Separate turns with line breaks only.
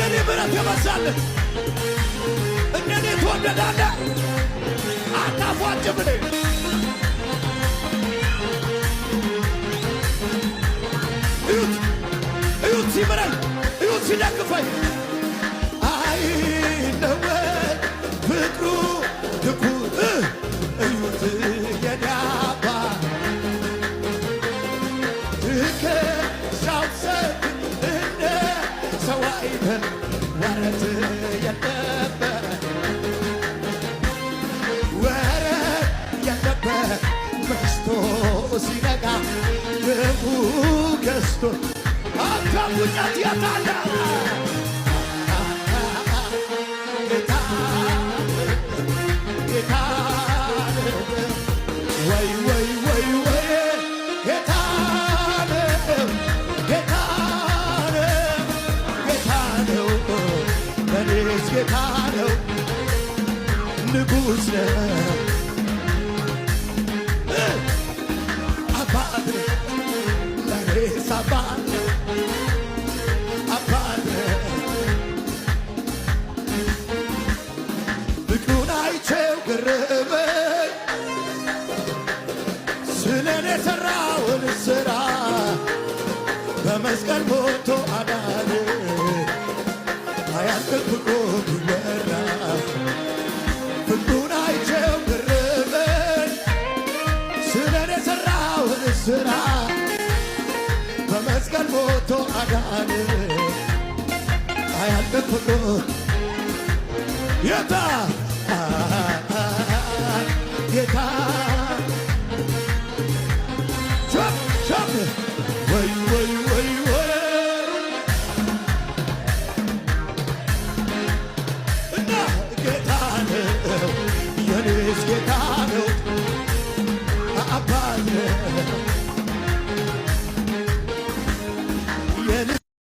እንደኔ ምሕረት የበዛለት እንደኔ ተወደዳለ አታፏጭም እኔ እዩት እዩት ሲምረኝ እዩት ሲደግፈኝ አይለወጥ ፍቅሩ ትኩር እዩት የኔ አባት ትከሻው ሰጥ እንደ ሰው አይደል ወረት የለበት ወረት የለበት በስቶ ሲነጋ ልቡ ገዝቶ አታውጫት ያታለ ወይ ወይ ወይ ወይ ጌታ ነው ጌታ ነው ጌታ ነው ለኔስ ጌታ ነው ንጉሥ ነው አባት ለኔስ አባት አባት ፍቅሩን አይቼው ገረመኝ ስለኔ የሠራውን ሥራ በመስቀል ሞቶ አዳነ አያልቅም ፍቅሩ ቢወራ ፍቅሩን አይቼው ገረመኝ ስለኔ የሠራውን ሥራ በመስቀል ሞቶ አዳነ አያልቅም ፍቅሩ ጌታ ጌታ ወይ ወይ ወይ ወይ እና ጌታ ነው የኔስ ጌታ